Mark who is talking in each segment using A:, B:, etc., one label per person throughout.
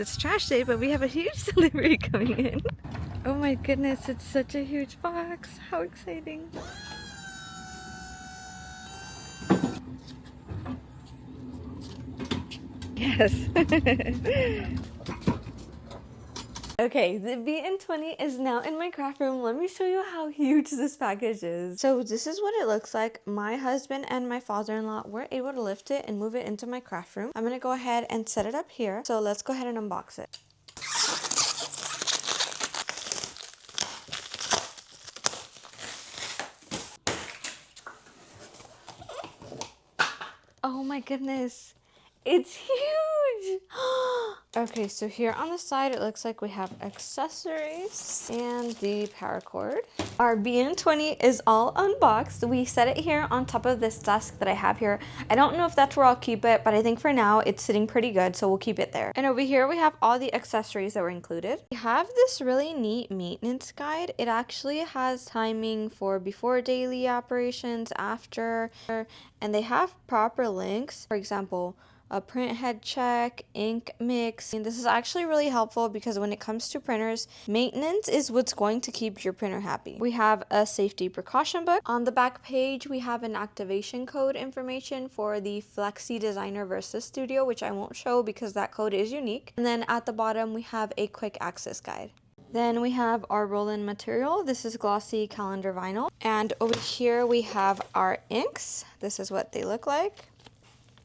A: it's trash day, but we have a huge delivery coming in. Oh my goodness, it's such a huge box. How exciting. Yes. Okay, the BN20 is now in my craft room. Let me show you how huge this package is. So this is what it looks like. My husband and my father-in-law were able to lift it and move it into my craft room. I'm gonna go ahead and set it up here. So let's go ahead and unbox it. Oh my goodness, it's huge! Okay, so here on the side, it looks like we have accessories and the power cord. Our BN20 is all unboxed. We set it here on top of this desk that I have here. I don't know if that's where I'll keep it, but I think for now it's sitting pretty good, so we'll keep it there. And over here, we have all the accessories that were included. We have this really neat maintenance guide. It actually has timing for before daily operations, after, and they have proper links. For example, a print head check, ink mix. And this is actually really helpful because when it comes to printers, maintenance is what's going to keep your printer happy. We have a safety precaution book. On the back page, we have an activation code information for the Flexi Designer Versa Studio, which I won't show because that code is unique. And then at the bottom, we have a quick access guide. Then we have our Roland material. This is glossy calendar vinyl. And over here, we have our inks. This is what they look like.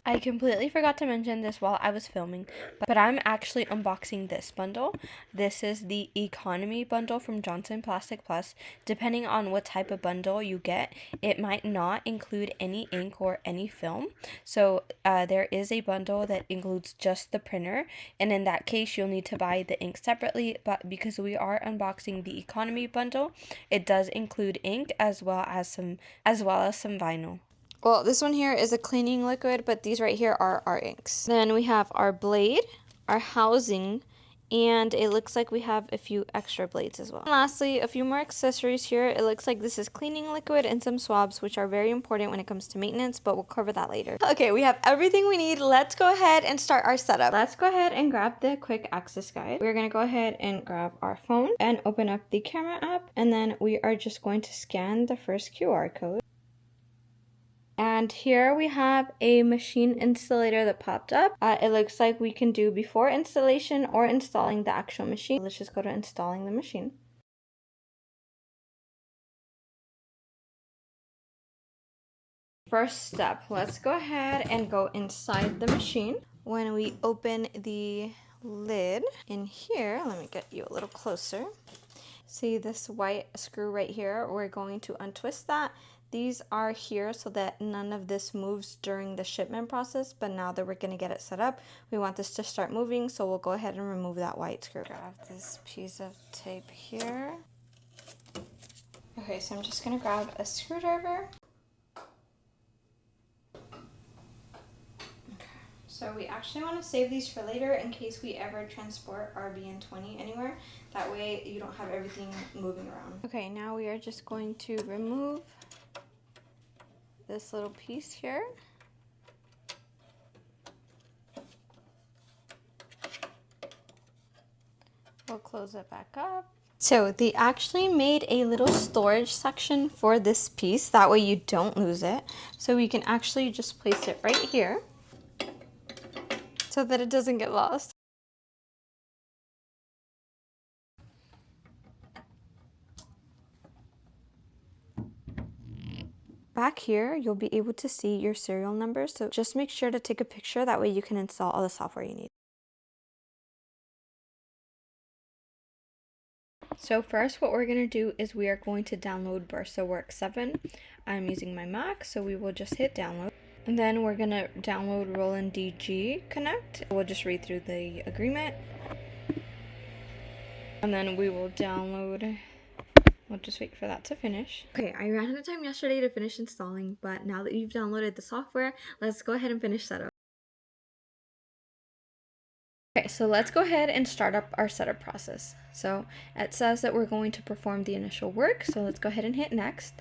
A: I completely forgot to mention this while I was filming, but I'm actually unboxing this bundle. This is the economy bundle from Johnson Plastic Plus. Depending on what type of bundle you get, it might not include any ink or any film. So there is a bundle that includes just the printer, and in that case you'll need to buy the ink separately, but because we are unboxing the economy bundle, it does include ink as well as some vinyl. Well, this one here is a cleaning liquid, but these right here are our inks. Then we have our blade, our housing, and it looks like we have a few extra blades as well. And lastly, a few more accessories here. It looks like this is cleaning liquid and some swabs, which are very important when it comes to maintenance, but we'll cover that later. Okay, we have everything we need. Let's go ahead and start our setup. Let's go ahead and grab the quick access guide. We're gonna go ahead and grab our phone and open up the camera app, and then we are just going to scan the first QR code. And here we have a machine installator that popped up. It looks like we can do before installation or installing the actual machine. Let's just go to installing the machine. First step, let's go ahead and go inside the machine. When we open the lid in here, let me get you a little closer. See this white screw right here? We're going to untwist that. These are here so that none of this moves during the shipment process, but now that we're going to get it set up, we want this to start moving, so we'll go ahead and remove that white screw. Grab this piece of tape here. Okay, so I'm just going to grab a screwdriver. So we actually want to save these for later in case we ever transport our BN20 anywhere. That way you don't have everything moving around. Okay, now we are just going to remove this little piece here. We'll close it back up. So they actually made a little storage section for this piece. That way you don't lose it. So we can actually just place it right here so that it doesn't get lost. Back here, you'll be able to see your serial number, so just make sure to take a picture, that way you can install all the software you need. So first, what we're going to do is we are going to download VersaWorks 7. I'm using my Mac, so we will just hit download. And then we're going to download Roland VG Connect. We'll just read through the agreement. And then we will download. We'll just wait for that to finish. Okay, I ran out of time yesterday to finish installing, but now that you've downloaded the software, let's go ahead and finish setup. Okay, so let's go ahead and start up our setup process. So it says that we're going to perform the initial work, so let's go ahead and hit next.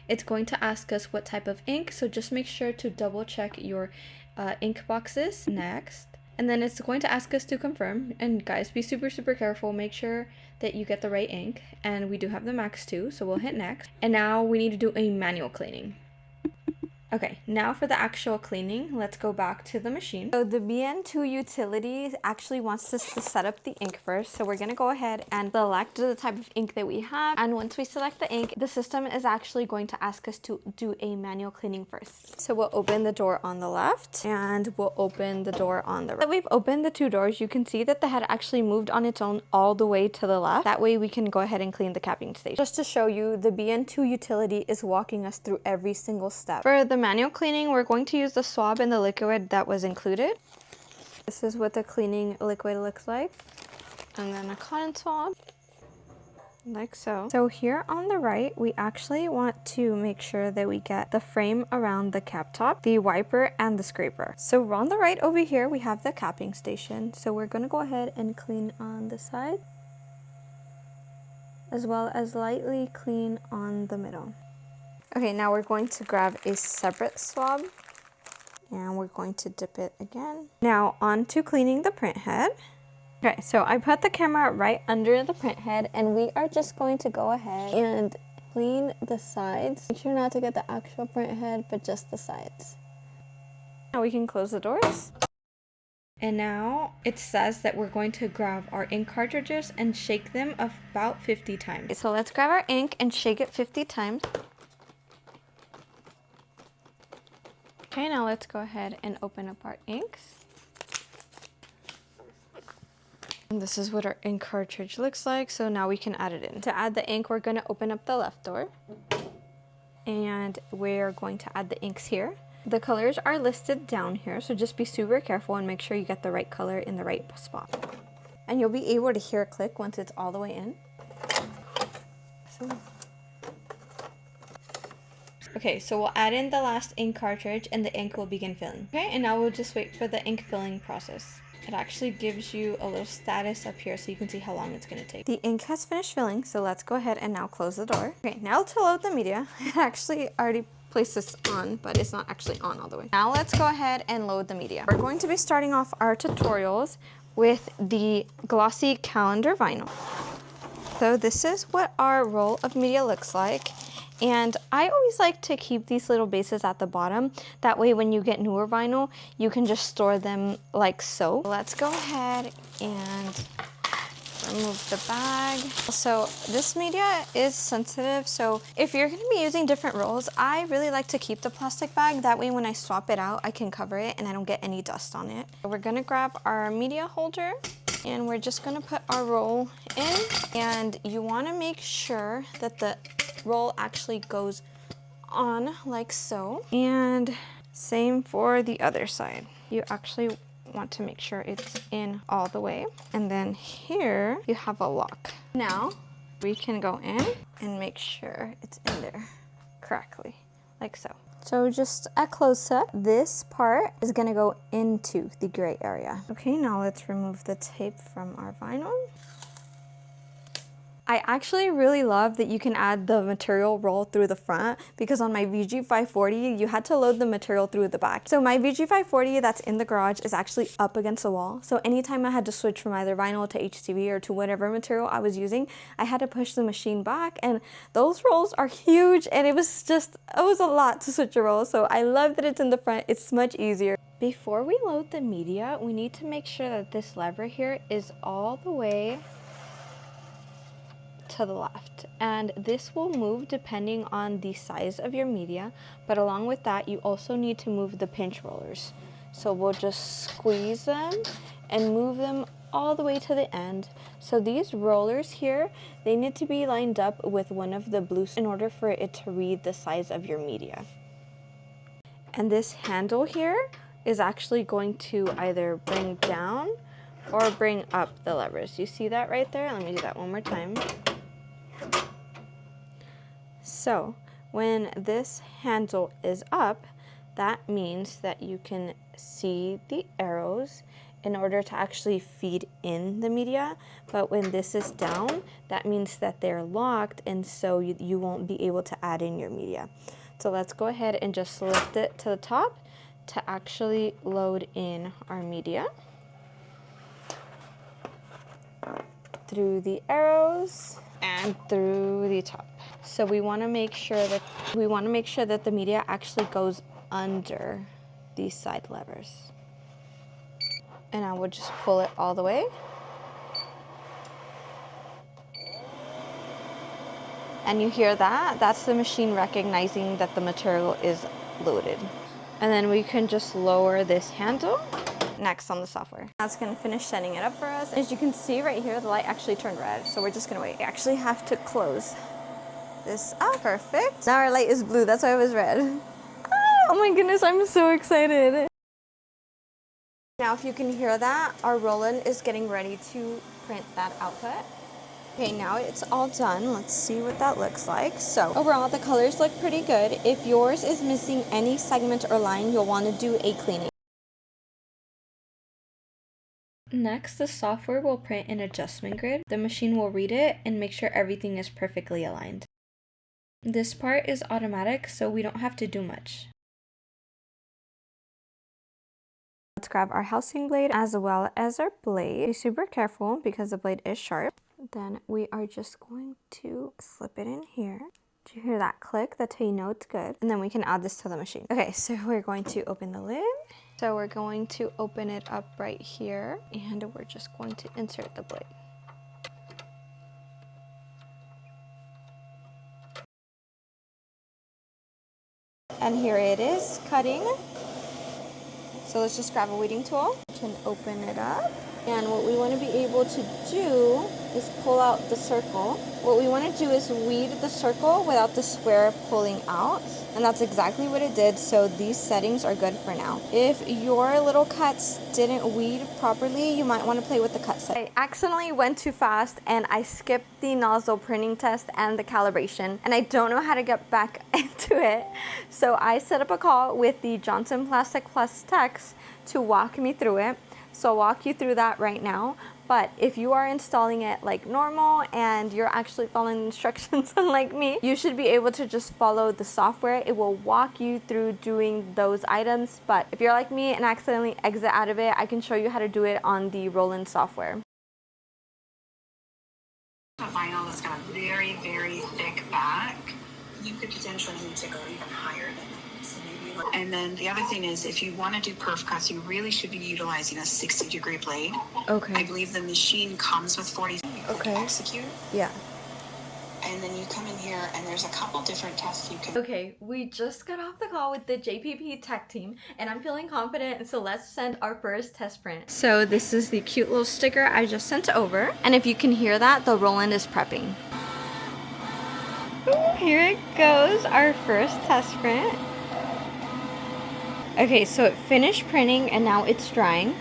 A: It's going to ask us what type of ink, so just make sure to double check your ink boxes. Next. And then it's going to ask us to confirm. And guys, be super, super careful. Make sure that you get the right ink. And we do have the Max 2, so we'll hit next. And now we need to do a manual cleaning. Okay, now for the actual cleaning, let's go back to the machine. So the BN2 utility actually wants us to set up the ink first. So we're gonna go ahead and select the type of ink that we have. And once we select the ink, the system is actually going to ask us to do a manual cleaning first. So we'll open the door on the left and we'll open the door on the right. So we've opened the two doors. You can see that the head actually moved on its own all the way to the left. That way we can go ahead and clean the capping station. Just to show you, the BN2 utility is walking us through every single step. For the manual cleaning, we're going to use the swab and the liquid that was included. This is what the cleaning liquid looks like. And then a cotton swab, like so. So here on the right, we actually want to make sure that we get the frame around the cap top, the wiper, and the scraper. So on the right over here, we have the capping station. So we're gonna go ahead and clean on the side, as well as lightly clean on the middle. Okay, now we're going to grab a separate swab and we're going to dip it again. Now on to cleaning the print head. Okay, so I put the camera right under the print head and we are just going to go ahead and clean the sides. Make sure not to get the actual print head, but just the sides. Now we can close the doors. And now it says that we're going to grab our ink cartridges and shake them about 50 times. Okay, so let's grab our ink and shake it 50 times. Okay, now let's go ahead and open up our inks. And this is what our ink cartridge looks like, so now we can add it in. To add the ink, we're going to open up the left door. And we're going to add the inks here. The colors are listed down here, so just be super careful and make sure you get the right color in the right spot. And you'll be able to hear it click once it's all the way in. Okay, so we'll add in the last ink cartridge and the ink will begin filling. Okay, and now we'll just wait for the ink filling process. It actually gives you a little status up here so you can see how long it's going to take. The ink has finished filling, so let's go ahead and now close the door. Okay, now to load the media. It actually already placed this on, but it's not actually on all the way. Now let's go ahead and load the media. We're going to be starting off our tutorials with the glossy calendar vinyl. So this is what our roll of media looks like. And I always like to keep these little bases at the bottom. That way when you get newer vinyl, you can just store them like so. Let's go ahead and remove the bag. So this media is sensitive, so if you're going to be using different rolls, I really like to keep the plastic bag. That way when I swap it out, I can cover it and I don't get any dust on it. We're going to grab our media holder and we're just going to put our roll in, and you want to make sure that the roll actually goes on like so, and same for the other side. You actually want to make sure it's in all the way, and then here you have a lock. Now we can go in and make sure it's in there correctly, like so. So just a close-up, this part is gonna go into the gray area. Okay, now let's remove the tape from our vinyl. I actually really love that you can add the material roll through the front, because on my VG540, you had to load the material through the back. So my VG540 that's in the garage is actually up against the wall. So anytime I had to switch from either vinyl to HTV or to whatever material I was using, I had to push the machine back, and those rolls are huge, and it was a lot to switch a roll. So I love that it's in the front. It's much easier. Before we load the media, we need to make sure that this lever here is all the way to the left, and this will move depending on the size of your media, but along with that you also need to move the pinch rollers. So we'll just squeeze them and move them all the way to the end. So these rollers here, they need to be lined up with one of the blues in order for it to read the size of your media. And this handle here is actually going to either bring down or bring up the levers. You see that right there? Let me do that one more time. So when this handle is up, that means that you can see the arrows in order to actually feed in the media. But when this is down, that means that they're locked, and so you won't be able to add in your media. So let's go ahead and just lift it to the top to actually load in our media. through the arrows, and through the top. So we want to make sure that the media actually goes under these side levers. And I would just pull it all the way. And you hear that? That's the machine recognizing that the material is loaded. And then we can just lower this handle. Next on the software. That's gonna finish setting it up for us. As you can see right here, the light actually turned red, so we're just gonna wait. We actually have to close this up. Perfect. Now our light is blue, that's why it was red. Oh my goodness, I'm so excited. Now if you can hear that, our Roland is getting ready to print that output. Okay, now it's all done. Let's see what that looks like. So overall, the colors look pretty good. If yours is missing any segment or line, you'll want to do a cleaning. Next, the software will print an adjustment grid. The machine will read it and make sure everything is perfectly aligned. This part is automatic, so we don't have to do much. Let's grab our housing blade as well as our blade. Be super careful because the blade is sharp. Then we are just going to slip it in here. Do you hear that click? That's how you know it's good. And then we can add this to the machine. Okay, so we're going to open the lid. So we're going to open it up right here, and we're just going to insert the blade. And here it is, cutting. So let's just grab a weeding tool. We can open it up. And what we want to be able to do is pull out the circle. What we want to do is weed the circle without the square pulling out. And that's exactly what it did, so these settings are good for now. If your little cuts didn't weed properly, you might want to play with the cut setting. I accidentally went too fast and I skipped the nozzle printing test and the calibration, and I don't know how to get back into it. So I set up a call with the Johnson Plastic Plus techs to walk me through it. So I'll walk you through that right now. But if you are installing it like normal and you're actually following the instructions unlike me, you should be able to just follow the software. It will walk you through doing those items. But if you're like me and accidentally exit out of it, I can show you how to do it on the Roland software.
B: A vinyl that's got a very, very thick back, you could potentially need to go even higher than that. So maybe, and then the other thing is, if you want to do perf cuts, you really should be utilizing a 60-degree blade.
A: Okay.
B: I believe the machine comes with 40.
A: Okay.
B: Execute.
A: Yeah.
B: And then you come in here and there's a couple different tests you can.
A: Okay, we just got off the call with the JPP tech team and I'm feeling confident, so let's send our first test print. So this is the cute little sticker I just sent over, and if you can hear that, the Roland is prepping. Ooh, here it goes, our first test print. Okay, so it finished printing and now it's drying.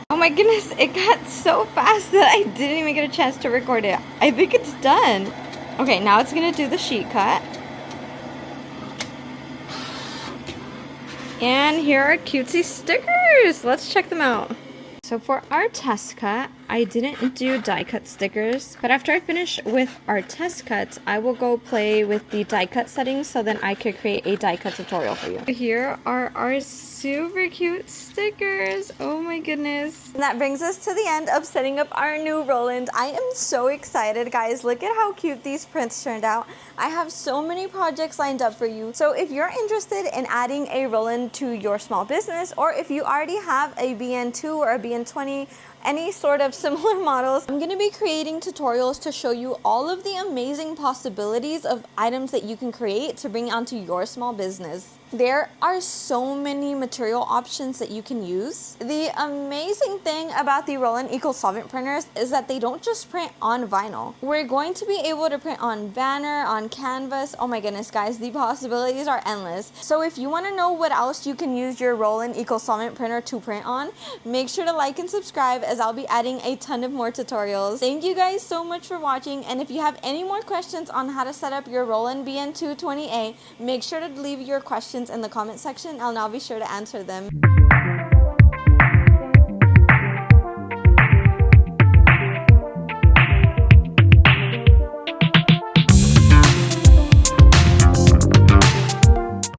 A: Oh my goodness, it got so fast that I didn't even get a chance to record it. I think it's done. Okay, now it's gonna do the sheet cut. And here are cutesy stickers. Let's check them out. So for our test cut, I didn't do die cut stickers, but after I finish with our test cuts, I will go play with the die cut settings so then I could create a die cut tutorial for you. Here are our super cute stickers. Oh my goodness. And that brings us to the end of setting up our new Roland. I am so excited, guys. Look at how cute these prints turned out. I have so many projects lined up for you. So if you're interested in adding a Roland to your small business, or if you already have a BN2 or a BN20, any sort of similar models, I'm gonna be creating tutorials to show you all of the amazing possibilities of items that you can create to bring onto your small business. There are so many material options that you can use. The amazing thing about the Roland eco-solvent printers is that they don't just print on vinyl. We're going to be able to print on banner, on canvas. Oh my goodness, guys, the possibilities are endless. So if you want to know what else you can use your Roland eco-solvent printer to print on, make sure to like and subscribe, as I'll be adding a ton of more tutorials. Thank you guys so much for watching, and if you have any more questions on how to set up your Roland BN2-20A, make sure to leave your questions in the comment section and I'll be sure to answer them.